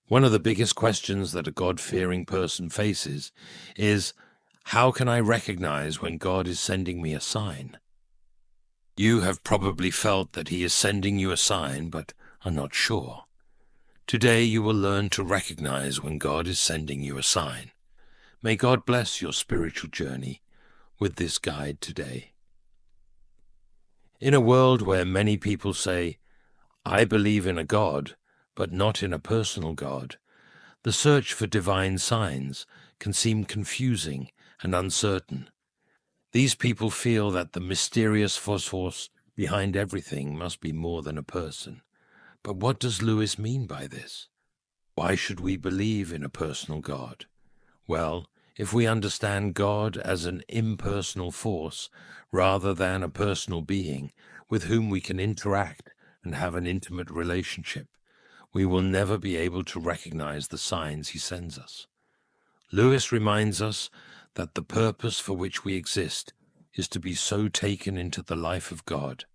One of the biggest questions that a God-fearing person faces is, how can I recognize when God is sending me a sign? You have probably felt that He is sending you a sign, but are not sure. Today you will learn to recognize when God is sending you a sign. May God bless your spiritual journey with this guide today. In a world where many people say, I believe in a God, but not in a personal God, the search for divine signs can seem confusing and uncertain. These people feel that the mysterious force behind everything must be more than a person. But what does Lewis mean by this? Why should we believe in a personal God? Well, if we understand God as an impersonal force rather than a personal being with whom we can interact and have an intimate relationship, we will never be able to recognize the signs He sends us. Lewis reminds us that the purpose for which we exist is to be so taken into the life of God.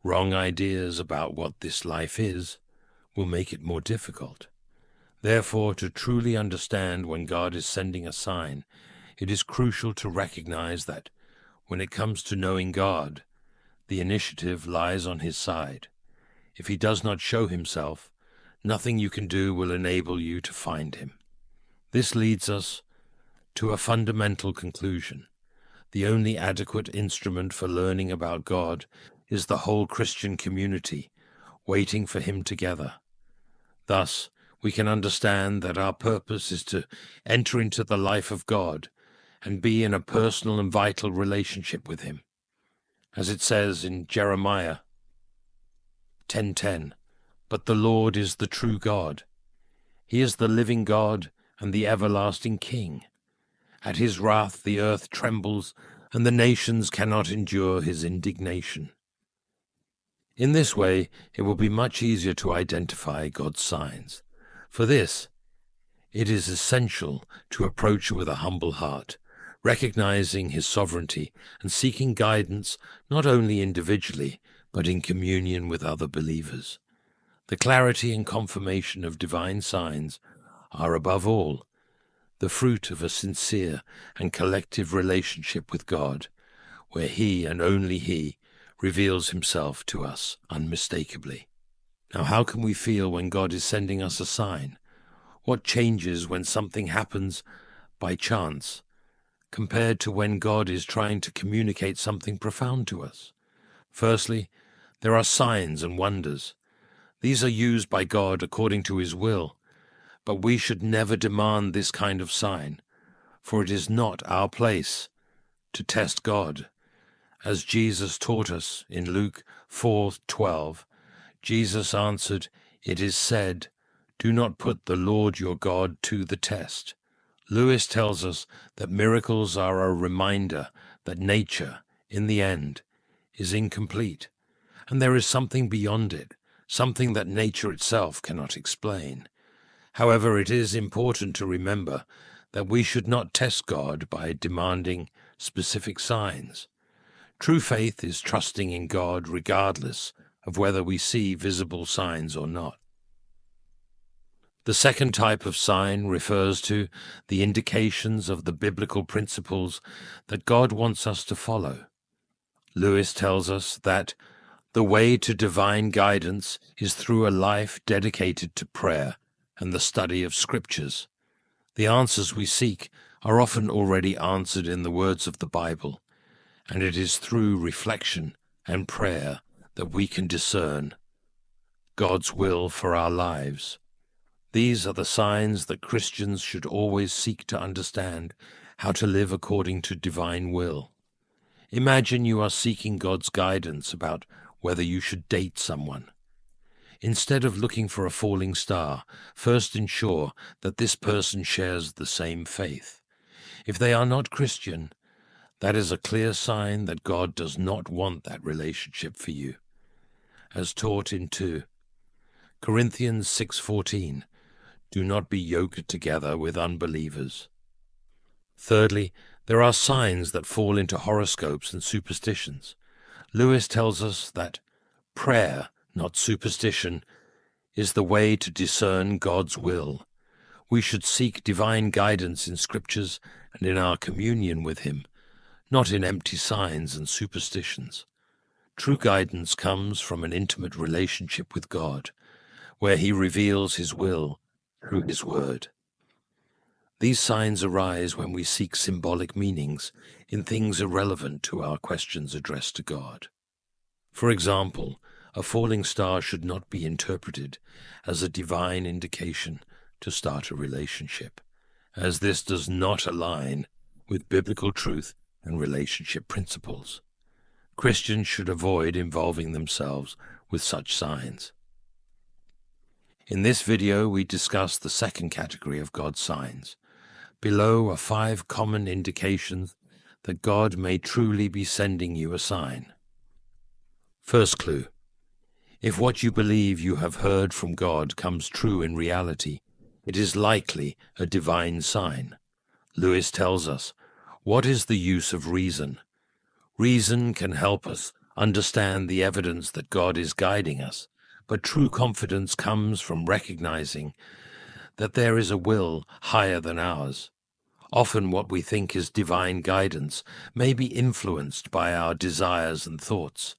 Wrong ideas about what this life is will make it more difficult. Therefore, to truly understand when God is sending a sign, it is crucial to recognize that when it comes to knowing God, the initiative lies on His side. If He does not show Himself, nothing you can do will enable you to find Him. This leads us to a fundamental conclusion. The only adequate instrument for learning about God is the whole Christian community, waiting for Him together. Thus, we can understand that our purpose is to enter into the life of God and be in a personal and vital relationship with Him. As it says in Jeremiah 10:10, "But the Lord is the true God. He is the living God and the everlasting King. At His wrath the earth trembles, and the nations cannot endure His indignation." In this way, it will be much easier to identify God's signs. For this, it is essential to approach with a humble heart, recognizing His sovereignty and seeking guidance not only individually, but in communion with other believers. The clarity and confirmation of divine signs are, above all, the fruit of a sincere and collective relationship with God, where He and only He reveals Himself to us unmistakably. Now, how can we feel when God is sending us a sign? What changes when something happens by chance compared to when God is trying to communicate something profound to us? Firstly, there are signs and wonders. These are used by God according to His will, but we should never demand this kind of sign, for it is not our place to test God. As Jesus taught us in Luke 4:12, Jesus answered, "It is said, 'Do not put the Lord your God to the test.'" Lewis tells us that miracles are a reminder that nature, in the end, is incomplete, and there is something beyond it, something that nature itself cannot explain. However, it is important to remember that we should not test God by demanding specific signs. True faith is trusting in God regardless of whether we see visible signs or not. The second type of sign refers to the indications of the biblical principles that God wants us to follow. Lewis tells us that the way to divine guidance is through a life dedicated to prayer and the study of Scriptures. The answers we seek are often already answered in the words of the Bible, and it is through reflection and prayer that we can discern God's will for our lives. These are the signs that Christians should always seek to understand how to live according to divine will. Imagine you are seeking God's guidance about whether you should date someone. Instead of looking for a falling star, first ensure that this person shares the same faith. If they are not Christian, that is a clear sign that God does not want that relationship for you. As taught in 2 Corinthians 6:14, "Do not be yoked together with unbelievers." Thirdly, there are signs that fall into horoscopes and superstitions. Lewis tells us that prayer, not superstition, is the way to discern God's will. We should seek divine guidance in Scriptures and in our communion with Him, not in empty signs and superstitions. True guidance comes from an intimate relationship with God, where He reveals His will through His Word. These signs arise when we seek symbolic meanings in things irrelevant to our questions addressed to God. For example, a falling star should not be interpreted as a divine indication to start a relationship, as this does not align with biblical truth and relationship principles. Christians should avoid involving themselves with such signs. In this video, we discuss the second category of God's signs. Below are 5 common indications that God may truly be sending you a sign. First clue: if what you believe you have heard from God comes true in reality, it is likely a divine sign. Lewis tells us, "What is the use of reason? Reason can help us understand the evidence that God is guiding us, but true confidence comes from recognizing that there is a will higher than ours. Often what we think is divine guidance may be influenced by our desires and thoughts.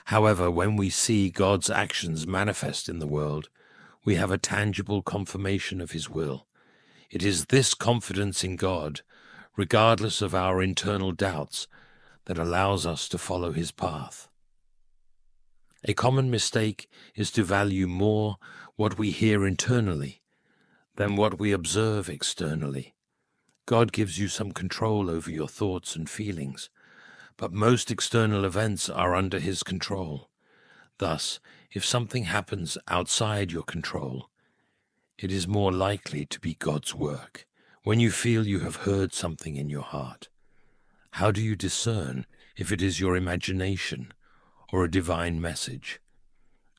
However, when we see God's actions manifest in the world, we have a tangible confirmation of His will. It is this confidence in God, regardless of our internal doubts, that allows us to follow His path. A common mistake is to value more what we hear internally than what we observe externally. God gives you some control over your thoughts and feelings, but most external events are under His control. Thus, if something happens outside your control, it is more likely to be God's work. When you feel you have heard something in your heart, how do you discern if it is your imagination or a divine message?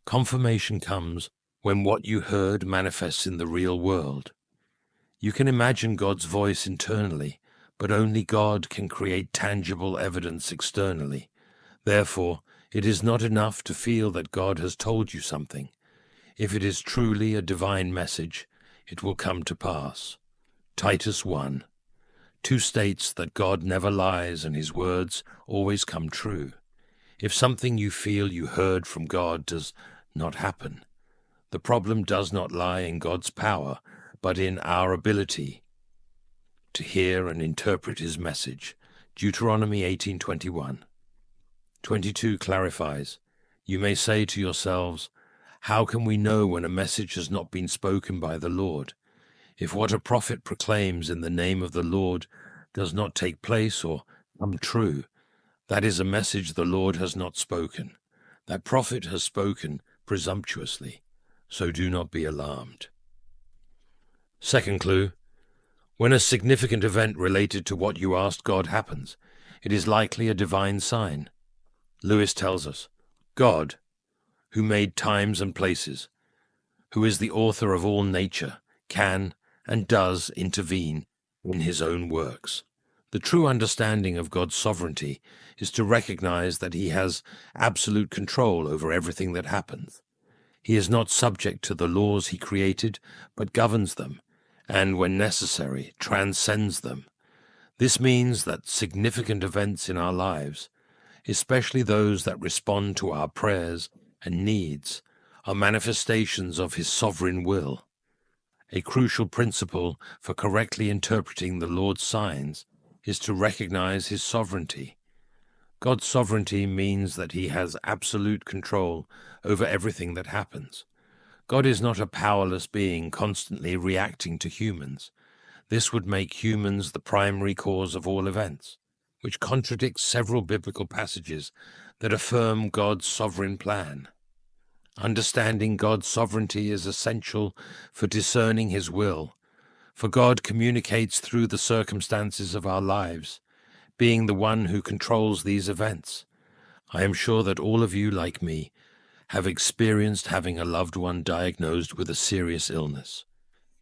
Confirmation comes when what you heard manifests in the real world. You can imagine God's voice internally, but only God can create tangible evidence externally. Therefore, it is not enough to feel that God has told you something. If it is truly a divine message, it will come to pass. Titus 1:2 states that God never lies and His words always come true. If something you feel you heard from God does not happen, the problem does not lie in God's power, but in our ability to hear and interpret His message. Deuteronomy 18:21. 22 clarifies, "You may say to yourselves, how can we know when a message has not been spoken by the Lord? If what a prophet proclaims in the name of the Lord does not take place or come true, that is a message the Lord has not spoken. That prophet has spoken presumptuously, so do not be alarmed." Second clue: when a significant event related to what you asked God happens, it is likely a divine sign. Lewis tells us, God, who made times and places, who is the author of all nature, can and does intervene in His own works. The true understanding of God's sovereignty is to recognize that He has absolute control over everything that happens. He is not subject to the laws He created, but governs them, and, when necessary, transcends them. This means that significant events in our lives, especially those that respond to our prayers and needs, are manifestations of His sovereign will. A crucial principle for correctly interpreting the Lord's signs is to recognize His sovereignty. God's sovereignty means that He has absolute control over everything that happens. God is not a powerless being constantly reacting to humans. This would make humans the primary cause of all events, which contradicts several biblical passages that affirm God's sovereign plan. Understanding God's sovereignty is essential for discerning His will, for God communicates through the circumstances of our lives, being the one who controls these events. I am sure that all of you, like me, have experienced having a loved one diagnosed with a serious illness.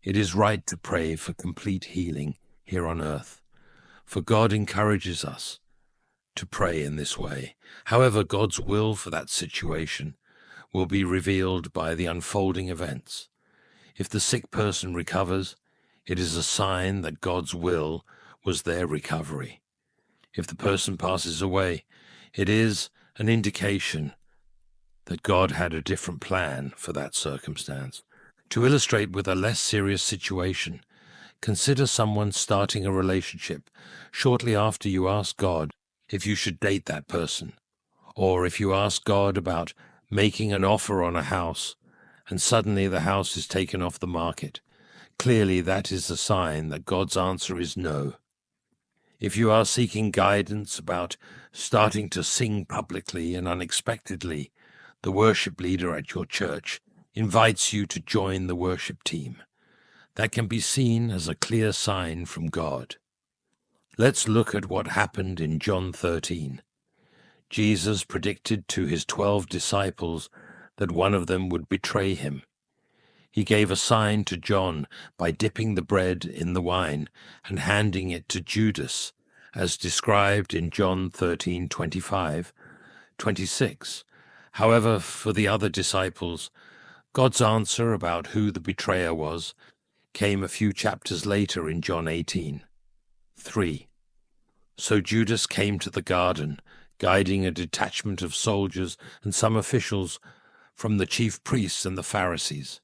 It is right to pray for complete healing here on earth, for God encourages us to pray in this way. However, God's will for that situation will be revealed by the unfolding events. If the sick person recovers, it is a sign that God's will was their recovery. If the person passes away, it is an indication that God had a different plan for that circumstance. To illustrate with a less serious situation, consider someone starting a relationship shortly after you ask God if you should date that person, or if you ask God about making an offer on a house and suddenly the house is taken off the market. Clearly, that is a sign that God's answer is no. If you are seeking guidance about starting to sing publicly and unexpectedly, the worship leader at your church invites you to join the worship team. That can be seen as a clear sign from God. Let's look at what happened in John 13. Jesus predicted to his 12 disciples that one of them would betray him. He gave a sign to John by dipping the bread in the wine and handing it to Judas, as described in John 13:25, 26. However, for the other disciples, God's answer about who the betrayer was came a few chapters later in John 18:3. So Judas came to the garden, guiding a detachment of soldiers and some officials from the chief priests and the Pharisees.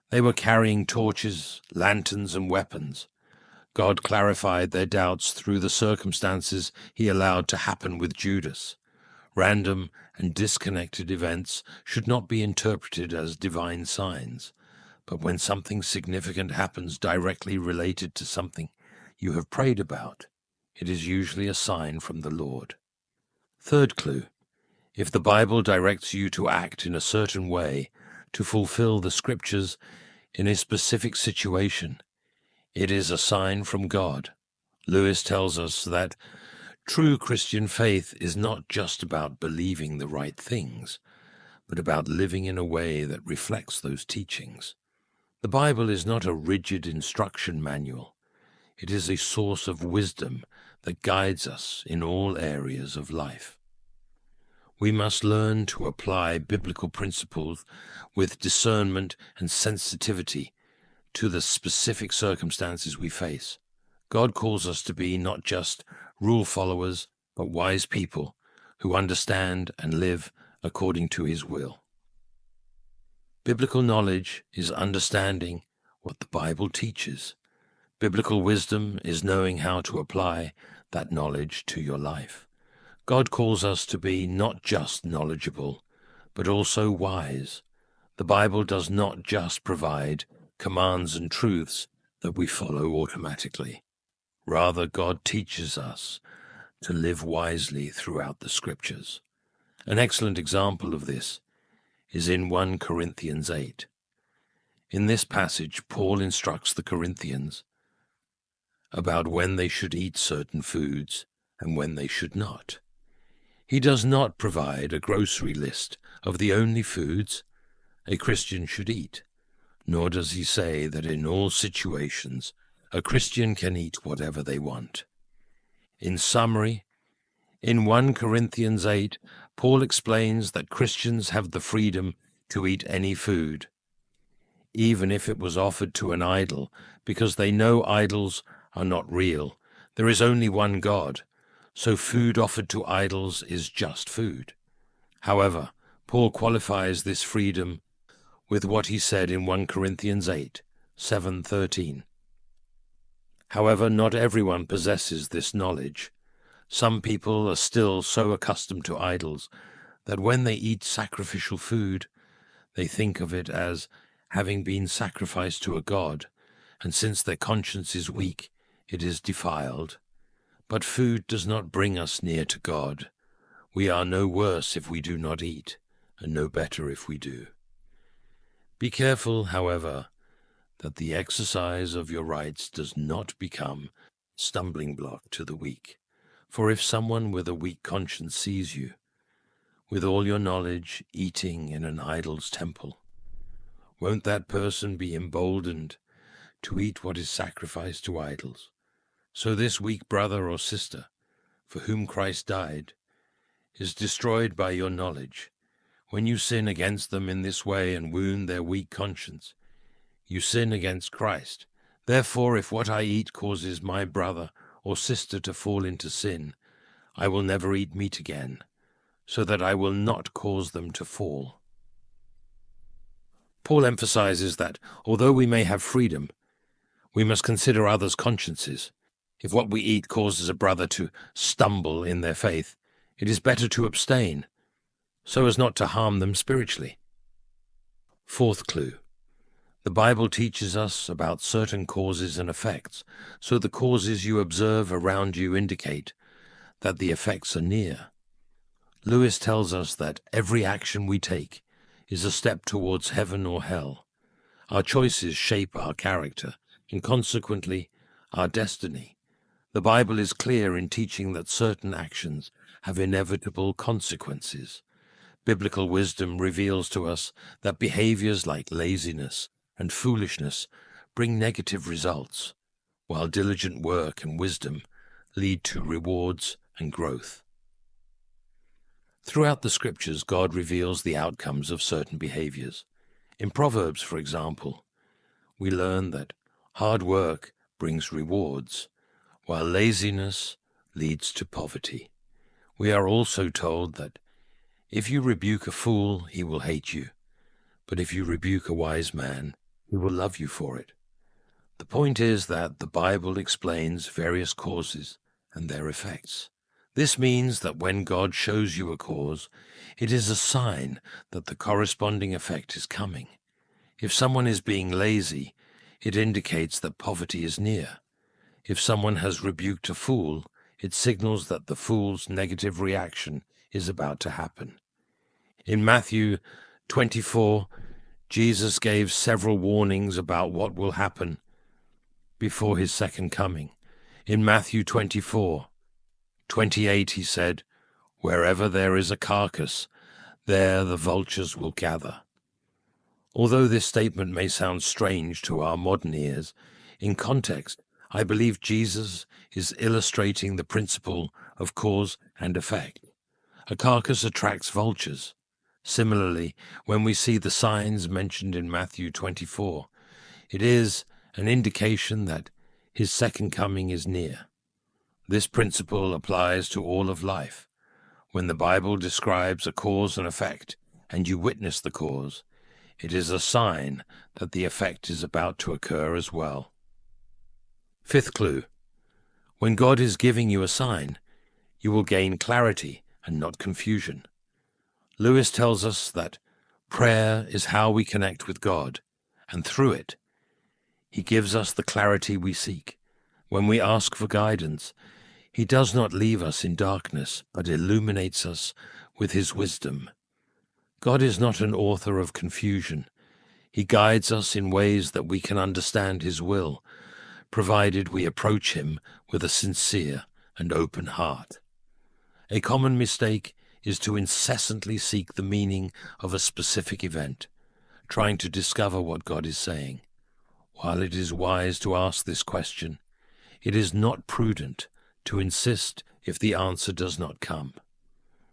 They were carrying torches, lanterns, and weapons. God clarified their doubts through the circumstances he allowed to happen with Judas. Random and disconnected events should not be interpreted as divine signs, but when something significant happens directly related to something you have prayed about, it is usually a sign from the Lord. Third clue: if the Bible directs you to act in a certain way to fulfill the Scriptures in a specific situation, it is a sign from God. Lewis tells us that true Christian faith is not just about believing the right things, but about living in a way that reflects those teachings. The Bible is not a rigid instruction manual. It is a source of wisdom that guides us in all areas of life. We must learn to apply biblical principles with discernment and sensitivity to the specific circumstances we face. God calls us to be not just rule followers, but wise people who understand and live according to his will. Biblical knowledge is understanding what the Bible teaches. Biblical wisdom is knowing how to apply that knowledge to your life. God calls us to be not just knowledgeable, but also wise. The Bible does not just provide commands and truths that we follow automatically. Rather, God teaches us to live wisely throughout the Scriptures. An excellent example of this is in 1 Corinthians 8. In this passage, Paul instructs the Corinthians about when they should eat certain foods and when they should not. He does not provide a grocery list of the only foods a Christian should eat, nor does he say that in all situations a Christian can eat whatever they want. In summary, in 1 Corinthians 8, Paul explains that Christians have the freedom to eat any food, even if it was offered to an idol, because they know idols are not real. There is only one God, so food offered to idols is just food. However, Paul qualifies this freedom with what he said in 1 Corinthians 8, 7-13. However, not everyone possesses this knowledge. Some people are still so accustomed to idols that when they eat sacrificial food, they think of it as having been sacrificed to a god, and since their conscience is weak, it is defiled. But food does not bring us near to God. We are no worse if we do not eat, and no better if we do. Be careful, however, that the exercise of your rights does not become a stumbling block to the weak. For if someone with a weak conscience sees you, with all your knowledge, eating in an idol's temple, won't that person be emboldened to eat what is sacrificed to idols? So this weak brother or sister, for whom Christ died, is destroyed by your knowledge, When you sin against them in this way and wound their weak conscience, you sin against Christ. Therefore, if what I eat causes my brother or sister to fall into sin, I will never eat meat again, so that I will not cause them to fall. Paul emphasizes that, although we may have freedom, we must consider others' consciences. If what we eat causes a brother to stumble in their faith, it is better to abstain, so as not to harm them spiritually. Fourth clue. The Bible teaches us about certain causes and effects, so the causes you observe around you indicate that the effects are near. Lewis tells us that every action we take is a step towards heaven or hell. Our choices shape our character, and consequently, our destiny. The Bible is clear in teaching that certain actions have inevitable consequences. Biblical wisdom reveals to us that behaviors like laziness and foolishness bring negative results, while diligent work and wisdom lead to rewards and growth. Throughout the Scriptures, God reveals the outcomes of certain behaviors. In Proverbs, for example, we learn that hard work brings rewards, while laziness leads to poverty. We are also told that if you rebuke a fool, he will hate you, but if you rebuke a wise man, he will love you for it. The point is that the Bible explains various causes and their effects. This means that when God shows you a cause, it is a sign that the corresponding effect is coming. If someone is being lazy, it indicates that poverty is near. If someone has rebuked a fool, it signals that the fool's negative reaction is about to happen. In Matthew 24, Jesus gave several warnings about what will happen before his second coming. In Matthew 24:28, he said, "Wherever there is a carcass, there the vultures will gather." Although this statement may sound strange to our modern ears, in context, I believe Jesus is illustrating the principle of cause and effect. A carcass attracts vultures. Similarly, when we see the signs mentioned in Matthew 24, it is an indication that his second coming is near. This principle applies to all of life. When the Bible describes a cause and effect, and you witness the cause, it is a sign that the effect is about to occur as well. Fifth clue. When God is giving you a sign, you will gain clarity and not confusion. Lewis tells us that prayer is how we connect with God, and through it, he gives us the clarity we seek. When we ask for guidance, he does not leave us in darkness, but illuminates us with his wisdom. God is not an author of confusion. He guides us in ways that we can understand his will, provided we approach him with a sincere and open heart. A common mistake is to incessantly seek the meaning of a specific event, trying to discover what God is saying. While it is wise to ask this question, it is not prudent to insist if the answer does not come.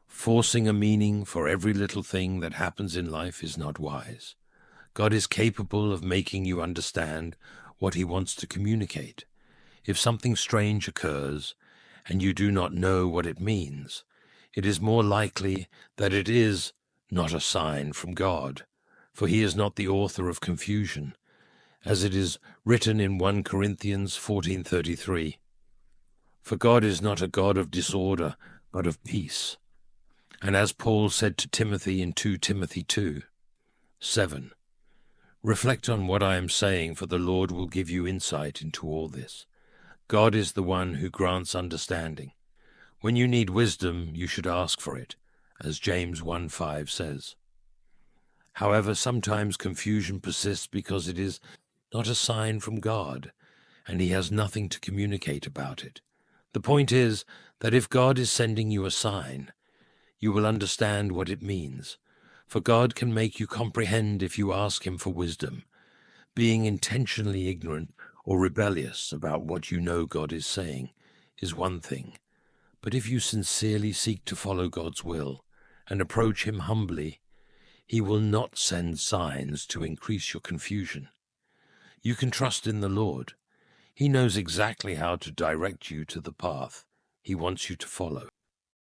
Forcing a meaning for every little thing that happens in life is not wise. God is capable of making you understand what he wants to communicate. If something strange occurs and you do not know what it means, it is more likely that it is not a sign from God, for he is not the author of confusion, as it is written in 1 Corinthians 14:33. For God is not a God of disorder, but of peace. And as Paul said to Timothy in 2 Timothy 2:7, reflect on what I am saying, for the Lord will give you insight into all this. God is the one who grants understanding. When you need wisdom, you should ask for it, as James 1:5 says. However, sometimes confusion persists because it is not a sign from God, and he has nothing to communicate about it. The point is that if God is sending you a sign, you will understand what it means, for God can make you comprehend if you ask him for wisdom. Being intentionally ignorant or rebellious about what you know God is saying is one thing, but if you sincerely seek to follow God's will and approach him humbly, He will not send signs to increase your confusion. You can trust in the Lord. He knows exactly how to direct you to the path He wants you to follow.